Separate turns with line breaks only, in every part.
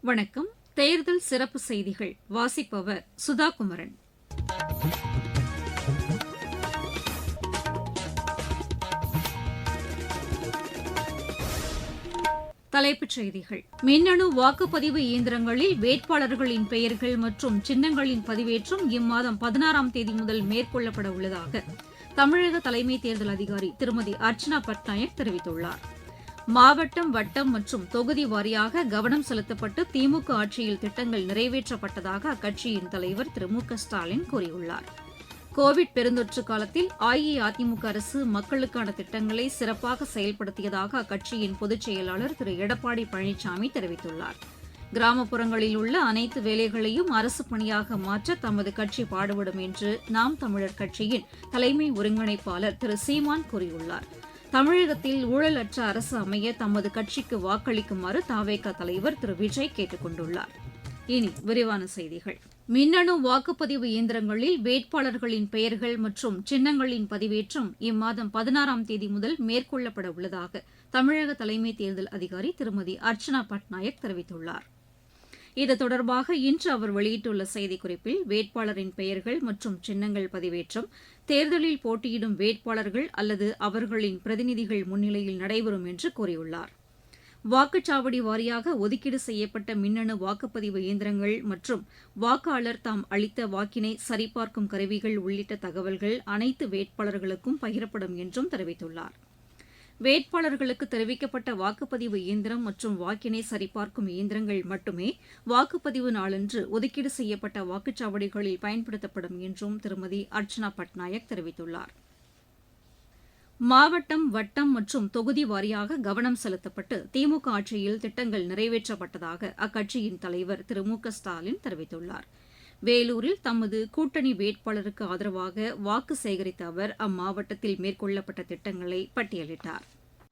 வணக்கம். தேர்தல் சிறப்பு செய்திகள் வாசிப்பவர் சுதா குமரன். தலைப்புச் செய்திகள். மின்னணு வாக்குப்பதிவு இயந்திரங்களில் வேட்பாளர்களின் பெயர்கள் மற்றும் சின்னங்களின் பதிவேற்றம் இம்மாதம் 16ஆம் தேதி முதல் மேற்கொள்ளப்பட உள்ளதாக தமிழக தலைமை தேர்தல் அதிகாரி திருமதி அர்ச்சனா பட்நாயக் தெரிவித்துள்ளார். மாவட்டம், வட்டம் மற்றும் தொகுதி வாரியாக கவனம் செலுத்தப்பட்டு திமுக ஆட்சியில் திட்டங்கள் நிறைவேற்றப்பட்டதாக அக்கட்சியின் தலைவர் திரு மு க ஸ்டாலின் கூறியுள்ளார். கோவிட் பெருந்தொற்று காலத்தில் அஇஅதிமுக அரசு மக்களுக்கான திட்டங்களை சிறப்பாக செயல்படுத்தியதாக அக்கட்சியின் பொதுச் செயலாளர் திரு எடப்பாடி பழனிசாமி தெரிவித்துள்ளார். கிராமப்புறங்களில் உள்ள அனைத்து வேலைகளையும் அரசு பணியாக மாற்ற தமது கட்சி பாடுபடும் என்று நாம் தமிழர் கட்சியின் தலைமை ஒருங்கிணைப்பாளர் திரு சீமான் கூறியுள்ளார். தமிழகத்தில் ஊழலற்ற அரசு அமைய தமது கட்சிக்கு வாக்களிக்குமாறு தவேக தலைவர் திரு விஜய் கேட்டுக் கொண்டுள்ளார். இனி விரிவான செய்திகள். மின்னணு வாக்குப்பதிவு இயந்திரங்களில் வேட்பாளர்களின் பெயர்கள் மற்றும் சின்னங்களின் பதிவேற்றம் இம்மாதம் 16ஆம் தேதி முதல் மேற்கொள்ளப்பட உள்ளதாக தமிழக தலைமை தேர்தல் அதிகாரி திருமதி அர்ச்சனா பட்நாயக் தெரிவித்துள்ளார். இது தொடர்பாக இன்று அவர் வெளியிட்டுள்ள செய்திக்குறிப்பில் வேட்பாளரின் பெயர்கள் மற்றும் சின்னங்கள் பதிவேற்றம் தேர்தலில் போட்டியிடும் வேட்பாளர்கள் அல்லது அவர்களின் பிரதிநிதிகள் முன்னிலையில் நடைபெறும் என்று கூறியுள்ளார். வாக்குச்சாவடி வாரியாக ஒதுக்கீடு செய்யப்பட்ட மின்னணு வாக்குப்பதிவு இயந்திரங்கள் மற்றும் வாக்காளர் தாம் அளித்த வாக்கினை சரிபார்க்கும் கருவிகள் உள்ளிட்ட தகவல்கள் அனைத்து வேட்பாளர்களுக்கும் பகிரப்படும் என்றும் தெரிவித்துள்ளார். வேட்பாளர்களுக்கு தெரிவிக்கப்பட்ட வாக்குப்பதிவு இயந்திரம் மற்றும் வாக்கினை சரிபார்க்கும் இயந்திரங்கள் மட்டுமே வாக்குப்பதிவு நாளன்று ஒதுக்கீடு செய்யப்பட்ட வாக்குச்சாவடிகளில் பயன்படுத்தப்படும் என்றும் திருமதி அர்ச்சனா பட்நாயக் தெரிவித்துள்ளார். மாவட்டம், வட்டம் மற்றும் தொகுதி வாரியாக கவனம் செலுத்தப்பட்டு திமுக ஆட்சியில் திட்டங்கள் நிறைவேற்றப்பட்டதாக அக்கட்சியின் தலைவர் திரு மு க ஸ்டாலின் தெரிவித்துள்ளார். வேலூரில் தமது கூட்டணி வேட்பாளருக்கு ஆதரவாக வாக்கு சேகரித்த அவர் அம்மாவட்டத்தில் மேற்கொள்ளப்பட்ட திட்டங்களை பட்டியலிட்டார்.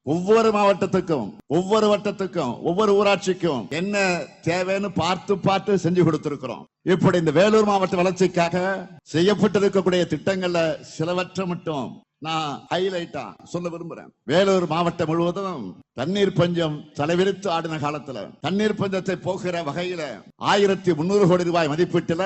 ஒவ்வொரு மாவட்டத்துக்கும், ஒவ்வொரு வட்டத்துக்கும், ஒவ்வொரு ஊராட்சிக்கும் என்ன தேவைன்னு பார்த்து செஞ்சு கொடுத்திருக்கிறோம். இப்படி இந்த வேலூர் மாவட்ட வளர்ச்சிக்காக செய்யப்பட்டிருக்கக்கூடிய திட்டங்கள்ல சிலவற்றை மட்டும் நான் ஹைலைட்டா சொல்ல விரும்புறேன். வேலூர் மாவட்டம் முழுவதும் தண்ணீர் பஞ்சம் தலைவிரித்து ஆடின காலத்துல தண்ணீர் பஞ்சத்தை போக்குற வகையில 1300 கோடி ரூபாய் மதிப்பீட்டுல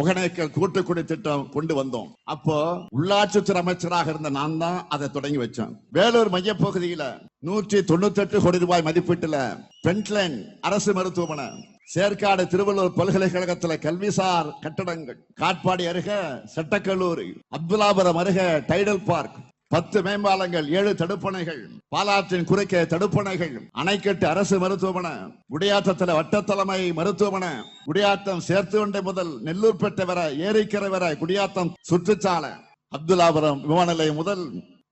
ஒகேனக்கல் கூட்டுக்குடி திட்டம் கொண்டு வந்தோம். அப்போ உள்ளாட்சித்துறை அமைச்சராக இருந்த நான் தான் அதை தொடங்கி வச்சேன். வேலூர் மைய பகுதியில 198 கோடி ரூபாய் மதிப்பீட்டுல பென்ட்லைன் அரசு மருத்துவமனை, சேர்க்காடு திருவள்ளூர் பல்கலைக்கழகத்தில் கல்விசார் கட்டடங்கள், காட்பாடி அருகே சட்டக்கல்லூரி, அப்துல்லாபுரம் அருகே டைடல் பார்க், 10 மேம்பாலங்கள், 7 தடுப்பணைகள், பாலாற்றின் குறுக்கே தடுப்பணைகள், அணைக்கட்டு அரசு மருத்துவமனை, குடியாத்தத்தில் வட்டத்தலைமை மருத்துவமனை, குடியாத்தம் சேர்த்துவண்டை முதல் நெல்லூர்பேட்டை வரை ஏரிக்கரை வரை குடியாத்தம் சுற்றுச்சாலை, அப்துல்லாபுரம் விமான நிலையம் முதல்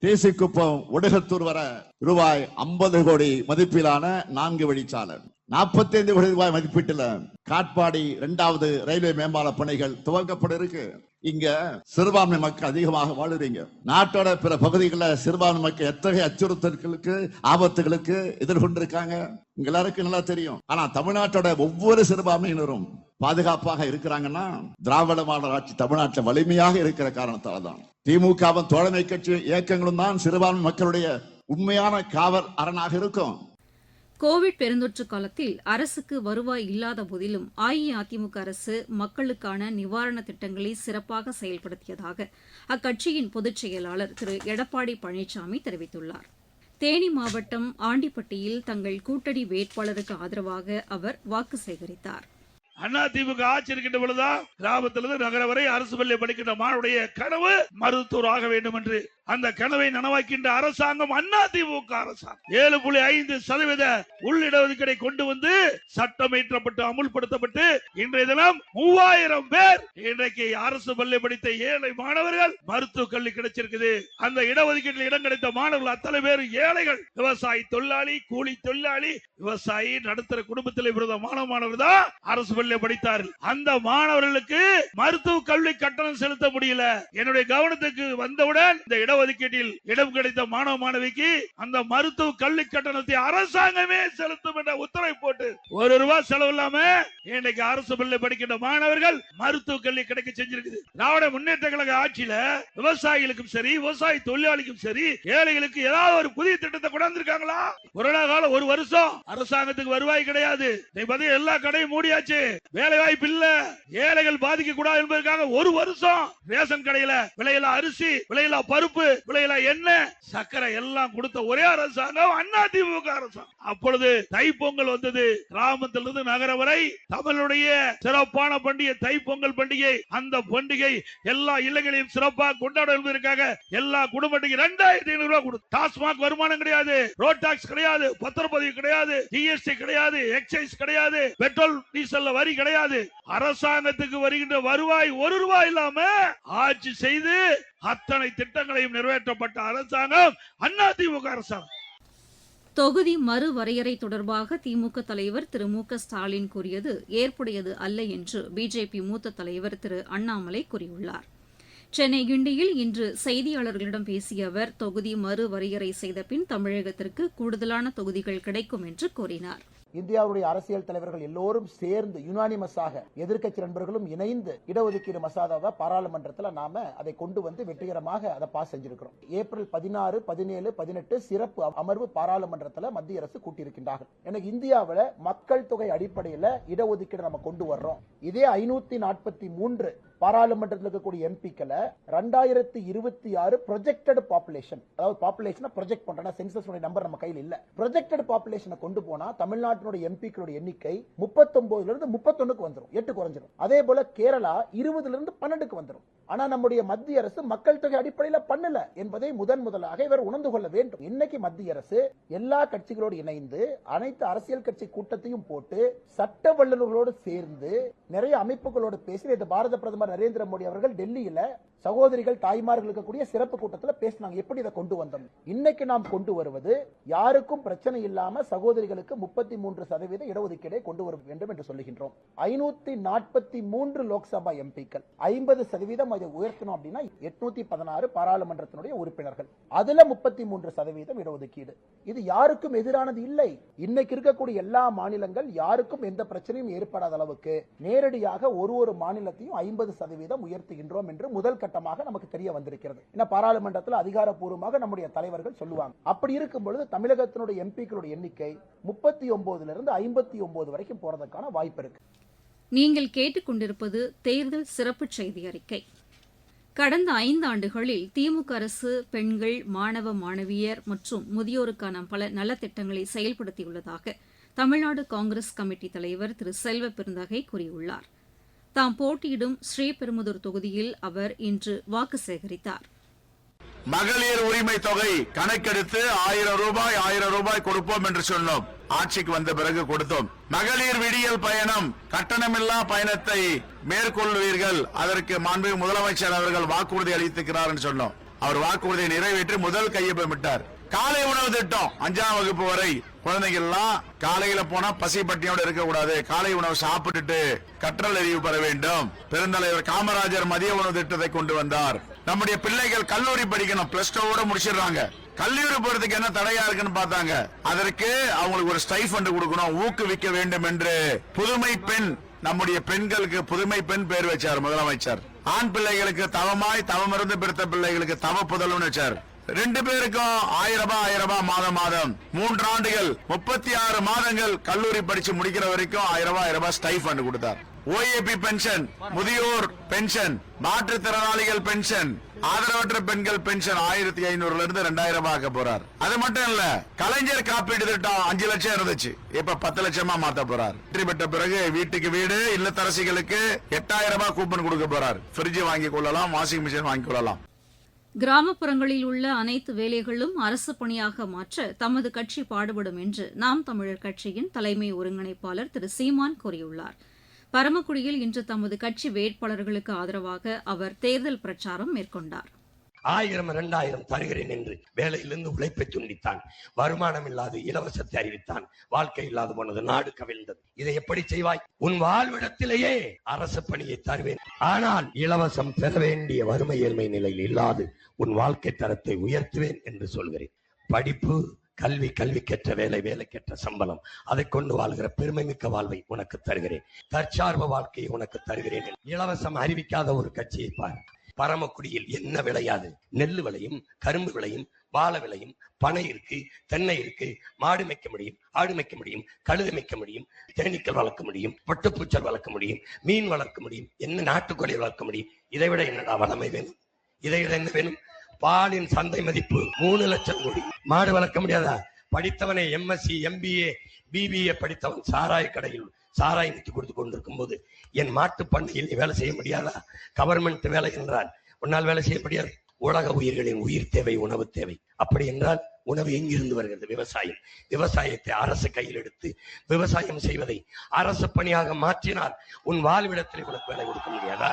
தேசிக்குப்பம் ஒடுகத்தூர் வரை ரூபாய் 50 கோடி மதிப்பிலான 4 வழிச்சாலை, 45 கோடி ரூபாய் மதிப்பீட்டுல காட்பாடி 2வது ரயில்வே மேம்பால பணிகள் துவக்கப்பட இருக்கு. இங்க சிறுபான்மை மக்கள் அதிகமாக வாழுறீங்க. நாட்டோட பிற பகுதிகளில் சிறுபான்மை மக்கள் எத்தகைய அச்சுறுத்தல்களுக்கு, ஆபத்துகளுக்கு எதிர்கொண்டிருக்காங்க இங்க எல்லாருக்கும் நல்லா தெரியும். ஆனா தமிழ்நாட்டோட ஒவ்வொரு சிறுபான்மையினரும் பாதுகாப்பாக இருக்கிறாங்கன்னா திராவிட மாடல் ஆட்சி தமிழ்நாட்டில் வலிமையாக இருக்கிற காரணத்தால தான். திமுகவின் தோழமை கட்சி இயக்கங்களும் தான் சிறுபான்மை மக்களுடைய உண்மையான காவல் அரணாக இருக்கும்.
கோவிட் பெருந்தொற்று காலத்தில் அரசுக்கு வருவாய் இல்லாத போதிலும் அஇஅதிமுக அரசு மக்களுக்கான நிவாரண திட்டங்களை சிறப்பாக செயல்படுத்தியதாக அக்கட்சியின் பொதுச் செயலாளர் திரு எடப்பாடி பழனிசாமி தெரிவித்துள்ளார். தேனி மாவட்டம் ஆண்டிப்பட்டியில் தங்கள் கூட்டணி வேட்பாளருக்கு ஆதரவாக அவர் வாக்கு சேகரித்தார்.
அதிமுக ஆட்சி இருக்கின்ற பொழுதுதான் கிராமத்திலிருந்து நகர வரை அரசு பள்ளி படிக்கின்ற மாணவருடைய கனவு மருத்துவர் ஆக வேண்டும் என்று அந்த கனவை நனவாக்கின்ற அரசாங்கம் அதிமுக அரசாங்கம் 7.5% உள்ளிடஒதுக்கீடை கொண்டு வந்து சட்டம் இயற்றப்பட்டு அமுல்படுத்தப்பட்டு இன்றைய தினம் 3000 பேர் இன்றைக்கு அரசு பள்ளி படித்த ஏழை மாணவர்கள் மருத்துவ கல்வி கிடைச்சிருக்குது. அந்த இடஒதுக்கீட்டில் இடம் கிடைத்த மாணவர்கள் அத்தனை பேர் ஏழைகள், விவசாயி தொழிலாளி, கூலி தொழிலாளி, விவசாயி, நடுத்தர குடும்பத்தில் பிறந்த மாணவர்கள் தான் அரசு பள்ளி பள்ளியில படித்தார்கள். அந்த மாணவர்களுக்கு மருத்துவ கல்வி கட்டணம் செலுத்த முடியல. என்னுடைய கவனத்துக்கு வந்தவுடன் இந்த இடஒதுக்கீட்டில் இடம் கிடைத்த மாணவ மாணவிக்கு அந்த மருத்துவ கல்வி கட்டணத்தை அரசாங்கமே செலுத்தும் என்ற உத்தரவை போட்டு ₹1 செலவு இல்லாம இன்னைக்கு அரசு பள்ளி படிக்கின்ற மாணவர்கள் மருத்துவ கல்வி கிடைக்க செஞ்சிருக்குது. திராவிட முன்னேற்ற கழக ஆட்சியில விவசாயிகளுக்கும் சரி, விவசாய தொழிலாளிக்கும் சரி, ஏழைகளுக்கு ஏதாவது ஒரு புதிய திட்டத்தை கொண்டாந்துருக்காங்களா? கொரோனா காலம் 1 வருஷம் அரசாங்கத்துக்கு வருவாய் கிடையாது. எல்லா கடையும் மூடியாச்சு. வேலை வாய்ப்பு இல்ல. ஏழைகள் பாதிக்க கூடாது என்பதற்காக 1 வருஷம் ரேஷன் கடையில விலையில அரிசி, விலையில பருப்பு, விலையில எண்ணெய், சக்கரை எல்லாம் கொடுத்த ஒரே அரசாங்கம் அதிமுக அரசாங்கம். அப்பொழுது தைப்பொங்கல் வந்தது. கிராமத்திலிருந்து நகர வரை தமிழுடைய சிறப்பான பண்டிகை தைப்பொங்கல் பண்டிகை. அந்த பண்டிகை எல்லா இல்லங்களையும் சிறப்பாக கொண்டாட என்பதற்காக எல்லா குடும்பத்துக்கு ₹2500 கொடுத்து, டாஸ்மாக் வருமானம் கிடையாது, ரோட் டாக்ஸ் கிடையாது, பத்திரப்பதிவு கிடையாது, ஜிஎஸ்டி கிடையாது, எக்ஸைஸ் கிடையாது, பெட்ரோல் டீசல் வரி கிடையாது. அரசாங்கத்துக்கு வருகின்ற வருவாய் ₹1 இல்லாம ஆட்சி செய்து அத்தனை திட்டங்களையும் நிறைவேற்றப்பட்ட அரசாங்கம் அதிமுக அரசாங்கம்.
தொகுதி மறுவரையறை தொடர்பாக திமுக தலைவர் திரு மு.க. ஸ்டாலின் கூறியது ஏற்புடையது அல்ல என்று பிஜேபி மூத்த தலைவர் திரு அண்ணாமலை கூறியுள்ளார். சென்னை கிண்டியில் இன்று செய்தியாளர்களிடம் பேசிய அவர், தொகுதி மறுவரையறை செய்த பின் தமிழகத்திற்கு கூடுதலான தொகுதிகள் கிடைக்கும் என்று கூறினார்.
இந்தியாவுடைய அரசியல் தலைவர்கள் எல்லோரும் சேர்ந்து யுனானிமஸாக எதிர்க்கட்சி நண்பர்களும் இணைந்து இடஒதுக்கீடு மசோதாவை பாராளுமன்றத்தில் நாம அதை கொண்டு வந்து வெற்றிகரமாக அதை பாஸ் செஞ்சிருக்கிறோம். ஏப்ரல் 16, 17, 18 சிறப்பு அமர்வு பாராளுமன்றத்தில் மத்திய அரசு கூட்டியிருக்கின்றார்கள். எனக்கு இந்தியாவில் மக்கள் தொகை அடிப்படையில் இடஒதுக்கீடு நம்ம கொண்டு வர்றோம். இதே 543 பாராளுமன்றத்தில் இருக்கக்கூடிய எம்பிக்களை 2026 ப்ரொஜெக்டட் பாப்புலேஷன், அதாவது பாப்புலேஷனை ப்ரொஜெக்ட் பண்றோம், சென்சஸ் நம்பர் நம்ம கையில் இல்ல, ப்ரொஜெக்டட் பாப்புலேஷனை கொண்டு போனா தமிழ்நாட்டினுடைய எம்பிக்களுடைய எண்ணிக்கை 39 இருந்து 31க்கு வந்துரும், 8 குறைஞ்சிரும். அதே போல கேரளா 20 இருந்து 12க்கு வந்துரும். ஆனா நம்முடைய மத்திய அரசு மக்கள் தொகை அடிப்படையில் பண்ணல என்பதை முதலாக இவர் உணர்ந்து கொள்ள வேண்டும். இன்னைக்கு மத்திய அரசு எல்லா கட்சிகளோடு இணைந்து அனைத்து அரசியல் கட்சி கூட்டத்தையும் போட்டு சட்ட வல்லுநர்களோடு சேர்ந்து நிறைய அமைப்புகளோடு பேசி பாரத பிரதமர் நரேந்திர மோடி அவர்கள் டெல்லியில சகோதரிகள் தாய்மார்களுக்கு கூடிய சிறப்பு கூட்டத்தில் பேசினாங்க. எப்படி இதை கொண்டு வந்தோம்? இன்னைக்கு நாம் கொண்டு வருவது யாருக்கும் பிரச்சனை இல்லாம சகோதரிகளுக்கு 33% இடஒதுக்கீடை கொண்டு வர வேண்டும் என்று சொல்லுகின்றோம். 543 லோக்சபா எம்பிக்கள் 50% அதை உயர்த்தணும் அப்படின்னா 816 பாராளுமன்றத்தினுடைய உறுப்பினர்கள், அதுல 33% இடஒதுக்கீடு. இது யாருக்கும் எதிரானது இல்லை. இன்னைக்கு இருக்கக்கூடிய எல்லா மாநிலங்கள் யாருக்கும் எந்த பிரச்சனையும் ஏற்படாத அளவுக்கு நேரடியாக ஒரு மாநிலத்தையும் 50% உயர்த்துகின்றோம் என்று முதல் கட்டமாக நமக்கு தெரிய வந்திருக்கிறது. பாராளுமன்றத்தில் அதிகாரப்பூர்வமாக நம்முடைய தலைவர்கள் சொல்லுவாங்க. அப்படி இருக்கும் பொழுது தமிழகத்தினுடைய எம்பிக்களுடைய எண்ணிக்கை 39 இருந்து 59 வரைக்கும் போறதுக்கான வாய்ப்பு இருக்கு.
நீங்கள் கேட்டுக்கொண்டிருப்பது தேர்தல் சிறப்பு செய்தி அறிக்கை. கடந்த 5 ஆண்டுகளில் திமுக அரசு பெண்கள், மாணவ மாணவியர் மற்றும் முதியோருக்கான பல நலத்திட்டங்களை செயல்படுத்தியுள்ளதாக தமிழ்நாடு காங்கிரஸ் கமிட்டி தலைவர் திரு செல்வ பெருந்தகை கூறியுள்ளார். தாம் போட்டியிடும் ஸ்ரீபெரும்புதூர் தொகுதியில் அவர் இன்று வாக்கு சேகரித்தார்.
மகளிர் உரிமை தொகை கணக்கெடுத்து ₹1000 கொடுப்போம் என்று சொன்னோம். ஆட்சிக்கு வந்த பிறகு கொடுத்தோம். மகளிர் விடியல் பயணம், கட்டணமில்லா பயணத்தை மேற்கொள்வீர்கள், அதற்கு மாண்புமிகு முதலமைச்சர் அவர்கள் வாக்குறுதி அளித்திருக்கிறார் என்று சொன்னோம். அவர் வாக்குறுதியை நிறைவேற்றி முதல் கையொப்பமிட்டார். காலை உணவு திட்டம் 5ஆம் வகுப்பு வரை குழந்தைகள் எல்லாம் காலையில போனா பசி பட்டினியோட இருக்க கூடாது, காலை உணவு சாப்பிட்டுட்டு கற்றல் அறிவு பெற வேண்டும். பெருந்தலைவர் காமராஜர் மதிய உணவு திட்டத்தை கொண்டு வந்தார். நம்முடைய பிள்ளைகள் கல்லூரி படிக்கணும், +2 முடிச்சிடறாங்க. கல்லூரி போறதுக்கு என்ன தடையா இருக்குன்னு பார்த்தாங்க. அதற்கு அவங்களுக்கு ஒரு ஸ்டைஃபண்ட் கொடுக்கணும், ஊக்குவிக்க வேண்டும் என்று புதுமை பெண், நம்முடைய பெண்களுக்கு புதுமை பெண் பேர் வச்சார் முதலமைச்சர். ஆண் பிள்ளைகளுக்கு தவமாய் தவமிருந்து பிறந்த பிள்ளைகளுக்கு தவ புதல்வன் வச்சார். 2 பேருக்கும் ₹1000 மாதம் 3 ஆண்டுகள் 36 மாதங்கள் கல்லூரி படிச்சு முடிக்கிற வரைக்கும் ₹1000 ஸ்டைஃபண்ட் கொடுத்தார். ஓஏபி பென்ஷன், முதியோர் பென்ஷன், மாற்றுத்திறனாளிகள் பென்ஷன், ஆதரவற்ற பெண்கள் பென்ஷன் 1500 இருந்து 2000 ஆக்க போறார். அது மட்டும் இல்ல, கலைஞர் காப்பீடு திட்டம் 5 லட்சம் இருந்துச்சு, இப்ப 10 லட்சமா மாத்த போறார். வெற்றி பெற்ற பிறகு வீட்டுக்கு வீடு இல்லத்தரசிகளுக்கு ₹8000 கூப்பன் கொடுக்க போறார். பிரிட்ஜ் வாங்கி கொள்ளலாம், வாஷிங் மிஷின் வாங்கிக் கொள்ளலாம்.
கிராமப்புறங்களில் உள்ள அனைத்து வேலைகளும் அரசு பணியாக மாற்ற தமது கட்சி பாடுபடும் என்று நாம் தமிழர் கட்சியின் தலைமை ஒருங்கிணைப்பாளர் திரு சீமான் கூறியுள்ளார். பரமக்குடியில் இன்று தமது கட்சி வேட்பாளர்களுக்கு ஆதரவாக அவர் தேர்தல் பிரச்சாரம் மேற்கொண்டார்.
1000 2000 தருகிறேன் என்று வேலையிலிருந்து உழைப்பை துண்டித்தான். வருமானம் இல்லாது இலவசத்தை அறிவித்தான். வாழ்க்கை இல்லாது போனது, நாடு கவிழ்ந்தது. இதை எப்படி செய்வாய்? உன் வாழ்விடத்திலேயே அரசு பணியை தருவேன், ஆனால் இலவசம் பெற வேண்டிய வறுமை ஏழ்மை நிலையில் இல்லாது உன் வாழ்க்கை தரத்தை உயர்த்துவேன் என்று சொல்கிறேன். படிப்பு, கல்வி, கல்விக்கேற்ற வேலை, வேலைக்கேற்ற சம்பளம், அதை கொண்டு வாழ்கிற பெருமை மிக்க வாழ்வை உனக்கு தருகிறேன். தற்சார்பு வாழ்க்கையை உனக்கு தருகிறேன். இலவசம் அறிவிக்காத ஒரு கட்சியை பார். பரமக்குடியில் என்ன விளையாது? நெல்லு விளையும், கரும்பு விளையும், வாழை விளையும், பனை இருக்கு, தென்னை இருக்கு, மாடு மேய்க்க முடியும், ஆடு மேய்க்க முடியும், கழுதை மேய்க்க முடியும், தேனீக்கள் வளர்க்க முடியும், பட்டுப்பூச்சல் வளர்க்க முடியும், மீன் வளர்க்க முடியும், என்ன நாட்டுக்கோழி வளர்க்க முடியும். இதை விட என்னடா வளமை வேணும்? இதை விட என்ன வேணும்? பாலின் சந்தை மதிப்பு 3 லட்சம் கோடி. மாடு வளர்க்க முடியாதா? படித்தவனை எம்எஸ்சி, எம்பிஏ, பிபிஏ படித்தவன் சாராய கடையில் சாராயம் வித்து கொடுத்து கொண்டிருக்கும் போது என் மாட்டு பண்ணையில் வேலை செய்ய முடியாதா? கவர்மெண்ட் வேலை என்றால் உன்னால் வேலை செய்ய முடியாது. உலக உயிர்களின் உயிர் தேவை, உணவு தேவை. அப்படி என்றால் உணவு எங்கிருந்து வருகிறது? விவசாயம். விவசாயத்தை அரசு கையில் எடுத்து விவசாயம் செய்வதை அரசு பணியாக மாற்றினால் உன் வாழ்விடத்தில் உனக்கு வேலை கொடுக்க முடியாதா?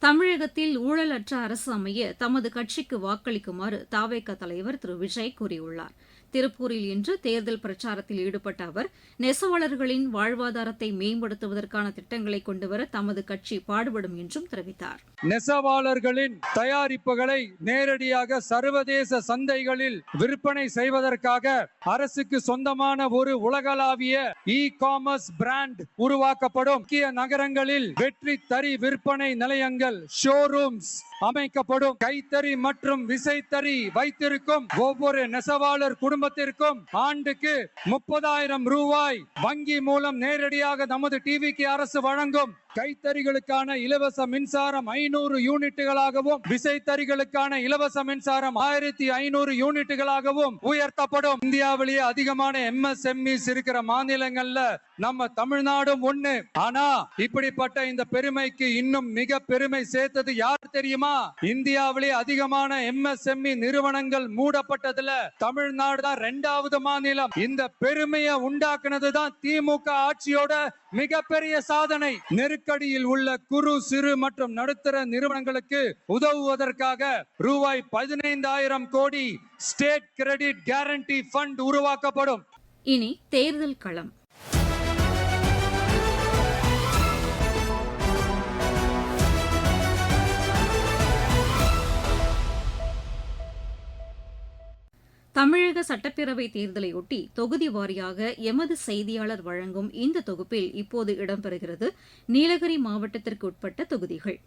தமிழகத்தில் ஊழலற்ற அரசு அமைய தமது கட்சிக்கு வாக்களிக்குமாறு தவேக தலைவர் திரு விஜய் கூறியுள்ளார். திருப்பூரில் இன்று தேர்தல் பிரச்சாரத்தில் ஈடுபட்ட அவர் நெசவாளர்களின் வாழ்வாதாரத்தை மேம்படுத்துவதற்கான திட்டங்களை கொண்டுவர தமது கட்சி பாடுபடும் என்றும் தெரிவித்தார்.
நெசவாளர்களின் தயாரிப்புகளை நேரடியாக சர்வதேச சந்தைகளில் விற்பனை செய்வதற்காக அரசுக்கு சொந்தமான ஒரு உலகளாவிய இ-காமர்ஸ் பிராண்ட் உருவாக்கப்படும். முக்கிய நகரங்களில் வெற்றி தறி விற்பனை நிலையங்கள், ஷோரூம்ஸ் அமைக்கப்படும். கைத்தறி மற்றும் விசைத்தறி வைத்திருக்கும் ஒவ்வொரு நெசவாளர் குடும்பத்திற்கும் ஆண்டுக்கு 30,000 ரூபாய் வங்கி மூலம் நேரடியாக நமது டிவிக்கு அரசு வழங்கும். கைத்தறிகளுக்கான இலவச மின்சாரம் 500 யூனிட்டுகளாகவும், விசைத்தறிகளுக்கான இலவச மின்சாரம் 1500 யூனிட்டுகளாகவும் உயர்த்தப்படும். இந்தியாவிலேயே அதிகமான MSMEs இருக்கிற மாநிலங்கள்ல நம்ம தமிழ்நாடும் ஒண்ணு. ஆனா இப்படிப்பட்ட இந்த பெருமைக்கு இன்னும் மிக பெருமை சேர்த்தது யார் தெரியுமா? இந்தியாவிலேயே அதிகமான MSME நிறுவனங்கள் மூடப்பட்டதுல தமிழ்நாடு தான் 2வது மாநிலம். இந்த பெருமையை உண்டாக்குனதுதான் திமுக ஆட்சியோட மிகப்பெரிய சாதனை. நெருக்கடியில் உள்ள குறு, சிறு மற்றும் நடுத்தர நிறுவனங்களுக்கு உதவுவதற்காக ரூபாய் 15,000 கோடி ஸ்டேட் கிரெடிட் கேரண்டி ஃபண்ட் உருவாக்கப்படும்.
இனி தேர்தல் களம். தமிழக சட்டப்பேரவை தேர்தலையொட்டி தொகுதி வாரியாக எமது செய்தியாளர் வழங்கும் இந்த தொகுப்பில் இப்போது இடம்பெறுகிறது நீலகிரி மாவட்டத்திற்கு உட்பட்ட தொகுதிகள்.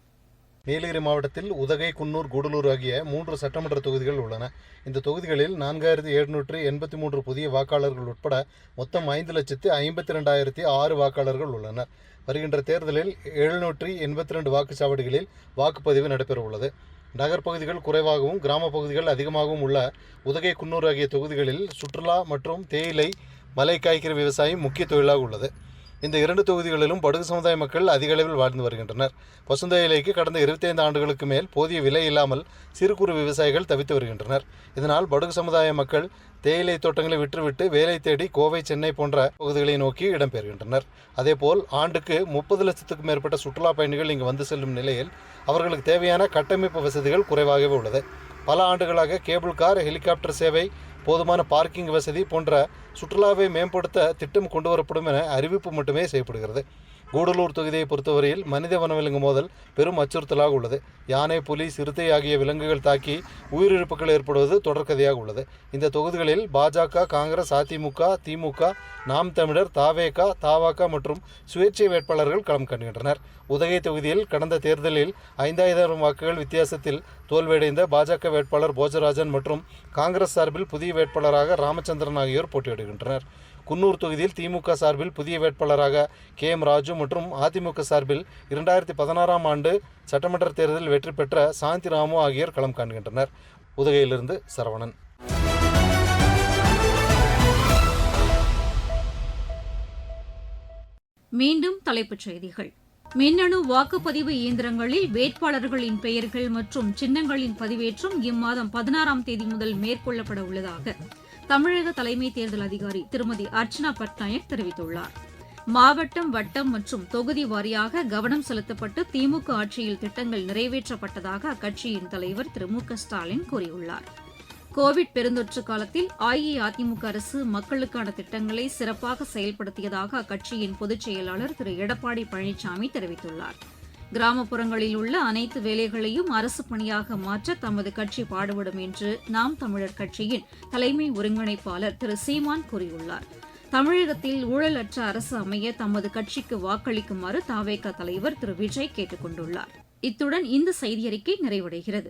நீலகிரி மாவட்டத்தில் உதகை, குன்னூர், கூடலூர் ஆகிய 3 சட்டமன்ற தொகுதிகள் உள்ளன. இந்த தொகுதிகளில் 4783 புதிய வாக்காளர்கள் உட்பட மொத்தம் 5,52,006 வாக்காளர்கள் உள்ளனர். வருகின்ற தேர்தலில் 782 வாக்குச்சாவடிகளில் வாக்குப்பதிவு நடைபெற உள்ளது. நகர்ப்பகுதிகள் குறைவாகவும் கிராம பகுதிகள் அதிகமாகவும் உள்ள உதகை, குன்னூர் ஆகிய தொகுதிகளில் சுற்றுலா மற்றும் தேயிலை, மலை காய்கறி விவசாயம் முக்கிய தொழிலாக உள்ளது. இந்த 2 தொகுதிகளிலும் படுகு சமுதாய மக்கள் அதிக அளவில் வாழ்ந்து வருகின்றனர். பசுந்தேயிலைக்கு கடந்த 25 ஆண்டுகளுக்கு மேல் போதிய விலை இல்லாமல் சிறு குறு விவசாயிகள் தவித்து வருகின்றனர். இதனால் படுகு சமுதாய மக்கள் தேயிலை தோட்டங்களை விற்றுவிட்டு வேலை தேடி கோவை, சென்னை போன்ற பகுதிகளை நோக்கி இடம்பெறுகின்றனர். அதேபோல் ஆண்டுக்கு 30 லட்சத்துக்கும் மேற்பட்ட சுற்றுலா பயணிகள் இங்கு வந்து செல்லும் நிலையில் அவர்களுக்கு தேவையான கட்டமைப்பு வசதிகள் குறைவாகவே உள்ளது. பல ஆண்டுகளாக கேபிள் கார், ஹெலிகாப்டர் சேவை, போதுமான பார்க்கிங் வசதி போன்ற சுற்றுலாவை மேம்படுத்த திட்டம் கொண்டு வரப்படும் என அறிவிப்பு மட்டுமே செய்யப்படுகிறது. கூடலூர் தொகுதியை பொறுத்தவரையில் மனித வனவிலங்கு மோதல் பெரும் அச்சுறுத்தலாக உள்ளது. யானை, புலி, சிறுத்தை ஆகிய விலங்குகள் தாக்கி உயிரிழப்புகள் ஏற்படுவது தொடர்கதையாக உள்ளது. இந்த தொகுதிகளில் பாஜக, காங்கிரஸ், அதிமுக, திமுக, நாம் தமிழர், தவேக, தவாக மற்றும் சுயேட்சை வேட்பாளர்கள் களம் காண்கின்றனர். உதகை தொகுதியில் கடந்த தேர்தலில் 5,000 வாக்குகள் வித்தியாசத்தில் தோல்வியடைந்த பாஜக வேட்பாளர் போஜராஜன் மற்றும் காங்கிரஸ் சார்பில் புதிய வேட்பாளராக ராமச்சந்திரன் ஆகியோர் போட்டியிடுகின்றனர். குன்னூர் தொகுதியில் திமுக சார்பில் புதிய வேட்பாளராக KM ராஜு மற்றும் அதிமுக சார்பில் 2016ஆம் ஆண்டு சட்டமன்ற தேர்தலில் வெற்றி பெற்ற சாந்தி ராமு ஆகியோர் களம் காண்கின்றனர். உதகையிலிருந்து சரவணன்.
மீண்டும் தலைப்புச் செய்திகள். மின்னணு வாக்குப்பதிவு இயந்திரங்களில் வேட்பாளர்களின் பெயர்கள் மற்றும் சின்னங்களின் பதிவேற்றம் இம்மாதம் 16ஆம் தேதி முதல் மேற்கொள்ளப்பட உள்ளதாக தமிழக தலைமை தேர்தல் அதிகாரி திருமதி அர்ச்சனா பட்நாயக் தெரிவித்துள்ளார். மாவட்டம், வட்டம் மற்றும் தொகுதி வாரியாக கவனம் செலுத்தப்பட்டு திமுக ஆட்சியில் திட்டங்கள் நிறைவேற்றப்பட்டதாக அக்கட்சியின் தலைவர் திரு மு க ஸ்டாலின் கூறியுள்ளார். கோவிட் பெருந்தொற்று காலத்தில் அஇஅதிமுக அரசு மக்களுக்கான திட்டங்களை சிறப்பாக செயல்படுத்தியதாக அக்கட்சியின் பொதுச் செயலாளர் திரு எடப்பாடி பழனிசாமி தெரிவித்துள்ளார். கிராமப்புறங்களில் உள்ள அனைத்து வேலைகளையும் அரசு பணியாக மாற்ற தமது கட்சி பாடுபடும் என்று நாம் தமிழர் கட்சியின் தலைமை ஒருங்கிணைப்பாளர் திரு சீமான் கூறியுள்ளார். தமிழகத்தில் ஊழலற்ற அரசு அமைய தமது கட்சிக்கு வாக்களிக்குமாறு தவேக தலைவர் திரு விஜய் கேட்டுக் கொண்டுள்ளார். இத்துடன் இந்த செய்தியறிக்கை நிறைவடைகிறது.